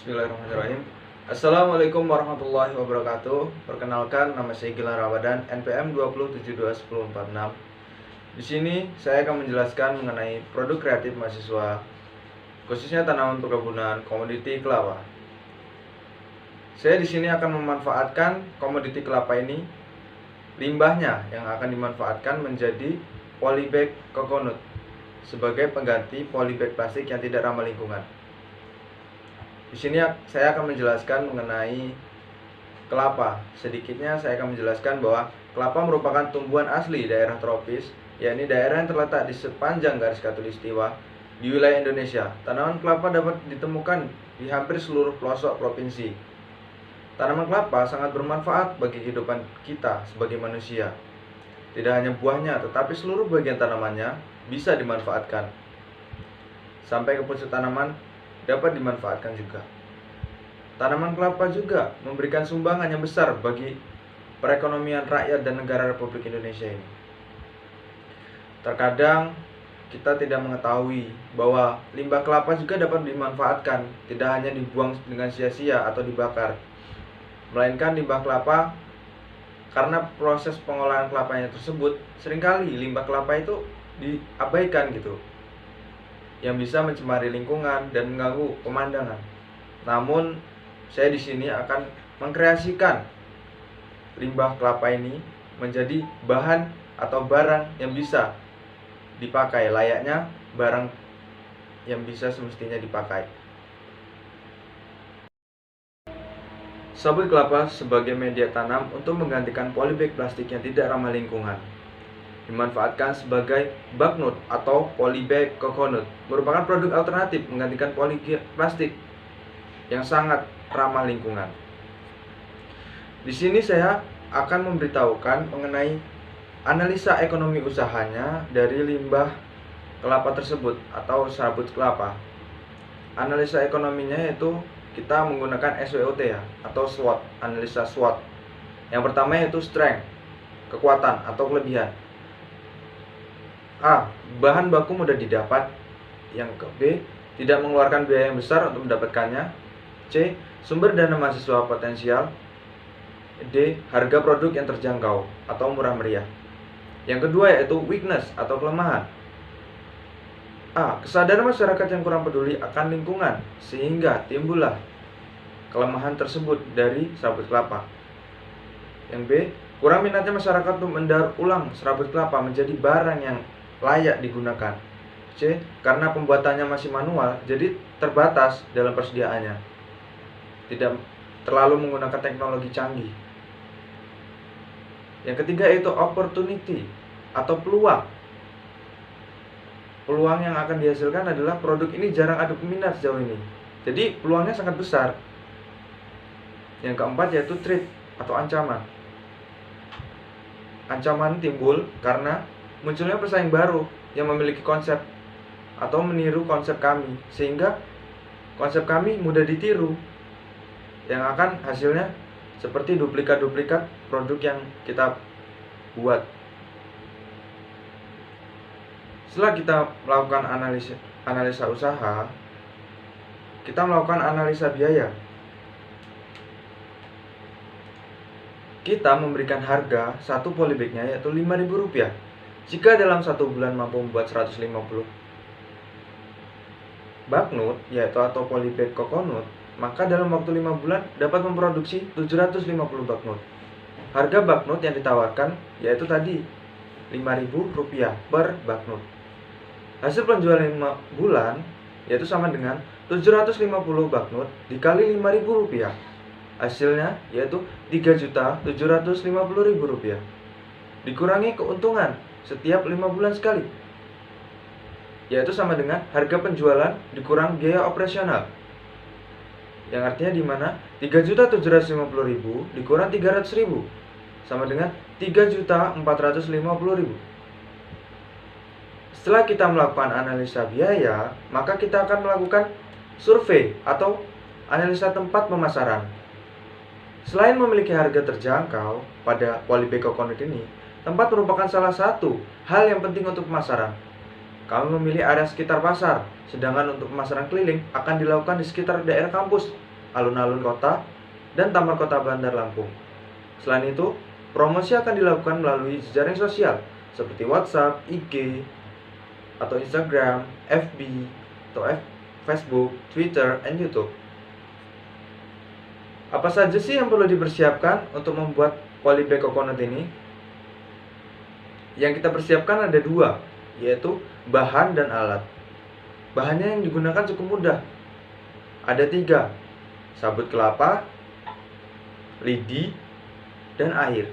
Bismillahirrahmanirrahim. Assalamualaikum warahmatullahi wabarakatuh. Perkenalkan, nama saya Gilang Ramadan, NPM 2721046. Di sini saya akan menjelaskan mengenai produk kreatif mahasiswa, khususnya tanaman perkebunan komoditi kelapa. Saya di sini akan memanfaatkan komoditi kelapa ini, limbahnya yang akan dimanfaatkan menjadi polybag coconut sebagai pengganti polybag plastik yang tidak ramah lingkungan. Di sini saya akan menjelaskan mengenai kelapa. Sedikitnya saya akan menjelaskan bahwa kelapa merupakan tumbuhan asli daerah tropis, yakni daerah yang terletak di sepanjang garis khatulistiwa di wilayah Indonesia. Tanaman kelapa dapat ditemukan di hampir seluruh pelosok provinsi. Tanaman kelapa sangat bermanfaat bagi kehidupan kita sebagai manusia. Tidak hanya buahnya, tetapi seluruh bagian tanamannya bisa dimanfaatkan. Sampai ke pucuk tanaman dapat dimanfaatkan juga. Tanaman kelapa juga memberikan sumbangan yang besar bagi perekonomian rakyat dan negara Republik Indonesia ini. Terkadang kita tidak mengetahui bahwa limbah kelapa juga dapat dimanfaatkan, tidak hanya dibuang dengan sia-sia atau dibakar, melainkan limbah kelapa karena proses pengolahan kelapanya tersebut seringkali limbah kelapa itu diabaikan gitu, yang bisa mencemari lingkungan dan mengganggu pemandangan. Namun, saya di sini akan mengkreasikan limbah kelapa ini menjadi bahan atau barang yang bisa dipakai, layaknya barang yang bisa semestinya dipakai. Sabut kelapa sebagai media tanam untuk menggantikan polybag plastik yang tidak ramah lingkungan. Dimanfaatkan sebagai bagnut atau polybag coconut, merupakan produk alternatif menggantikan plastik yang sangat ramah lingkungan. Di sini saya akan memberitahukan mengenai analisa ekonomi usahanya dari limbah kelapa tersebut atau sabut kelapa. Analisa ekonominya yaitu kita menggunakan SWOT ya, atau SWOT, analisa SWOT. Yang pertama yaitu strength, kekuatan atau kelebihan. A. Bahan baku mudah didapat. Yang ke B. Tidak mengeluarkan biaya yang besar untuk mendapatkannya. C. Sumber dana mahasiswa potensial. D. Harga produk yang terjangkau atau murah meriah. Yang kedua yaitu weakness atau kelemahan. A. Kesadaran masyarakat yang kurang peduli akan lingkungan sehingga timbullah kelemahan tersebut dari sabut kelapa. Yang B. Kurang minatnya masyarakat untuk mendaur ulang serabut kelapa menjadi barang yang layak digunakan. C. Karena pembuatannya masih manual, jadi terbatas dalam persediaannya, tidak terlalu menggunakan teknologi canggih. Yang ketiga yaitu opportunity atau peluang. Peluang yang akan dihasilkan adalah produk ini jarang ada peminat sejauh ini, jadi peluangnya sangat besar. Yang keempat yaitu threat atau ancaman. Ancaman timbul karena munculnya pesaing baru yang memiliki konsep atau meniru konsep kami, sehingga konsep kami mudah ditiru, yang akan hasilnya seperti duplikat-duplikat produk yang kita buat. Setelah kita melakukan analisa usaha, kita melakukan analisa biaya. Kita memberikan harga satu polybagnya yaitu Rp5.000. Jika dalam 1 bulan mampu membuat 150 bagnut yaitu atau polybag coconut, maka dalam waktu 5 bulan dapat memproduksi 750 bagnut. Harga bagnut yang ditawarkan yaitu tadi Rp5.000 per bagnut. Hasil penjualan 5 bulan yaitu sama dengan 750 bagnut dikali Rp5.000. Hasilnya yaitu Rp3.750.000. Dikurangi keuntungan setiap 5 bulan sekali, yaitu sama dengan harga penjualan dikurang biaya operasional. Yang artinya di mana 3.750.000 dikurang 300.000 sama dengan 3.450.000. Setelah kita melakukan analisa biaya, maka kita akan melakukan survei atau analisa tempat pemasaran. Selain memiliki harga terjangkau pada polybag coconut ini, tempat merupakan salah satu hal yang penting untuk pemasaran. Kami memilih area sekitar pasar, sedangkan untuk pemasaran keliling akan dilakukan di sekitar daerah kampus alun-alun kota, dan taman kota Bandar Lampung. Selain itu, promosi akan dilakukan melalui jejaring sosial seperti WhatsApp, IG, atau Instagram, FB, atau Facebook, Twitter, dan YouTube. Apa saja sih yang perlu dipersiapkan untuk membuat polybag coconut ini? Yang kita persiapkan ada dua, yaitu bahan dan alat. Bahannya yang digunakan cukup mudah. Ada 3, sabut kelapa, lidi, dan air.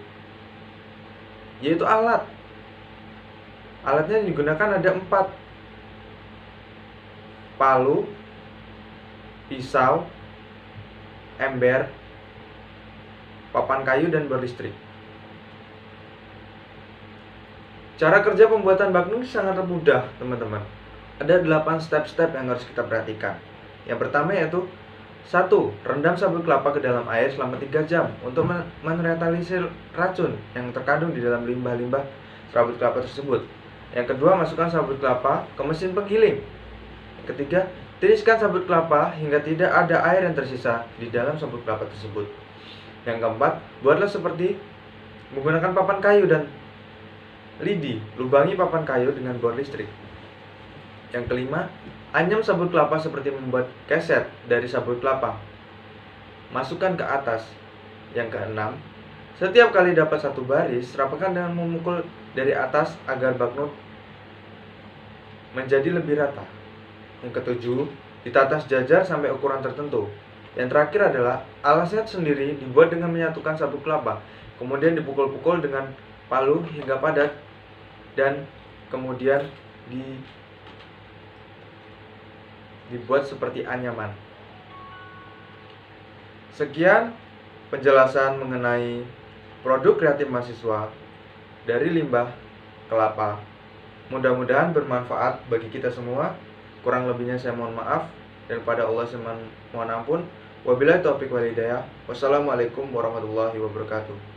Yaitu alat. Alatnya yang digunakan ada 4. Palu, pisau, ember, papan kayu, dan bor listrik. Cara kerja pembuatan bakmi sangat mudah, teman-teman. Ada 8 step-step yang harus kita perhatikan. Yang pertama yaitu 1. Rendam sabut kelapa ke dalam air selama 3 jam untuk menetralisir racun yang terkandung di dalam limbah-limbah sabut kelapa tersebut. Yang kedua, masukkan sabut kelapa ke mesin penggiling. Yang ketiga, tiriskan sabut kelapa hingga tidak ada air yang tersisa di dalam sabut kelapa tersebut. Yang keempat, buatlah seperti menggunakan papan kayu dan lidi, lubangi papan kayu dengan bor listrik. Yang kelima, anyam sabut kelapa seperti membuat keset dari sabut kelapa. Masukkan ke atas. Yang keenam, setiap kali dapat 1 baris, rapatkan dengan memukul dari atas agar baknut menjadi lebih rata. Yang ketujuh, ditata sejajar sampai ukuran tertentu. Yang terakhir adalah alasnya sendiri dibuat dengan menyatukan sabut kelapa, kemudian dipukul-pukul dengan palu hingga padat, dan kemudian dibuat seperti anyaman. Sekian penjelasan mengenai produk kreatif mahasiswa dari limbah kelapa. Mudah-mudahan bermanfaat bagi kita semua. Kurang lebihnya saya mohon maaf, dan pada Allah saya mohon ampun. Wabillahi taufiq wal hidayah. Wassalamualaikum warahmatullahi wabarakatuh.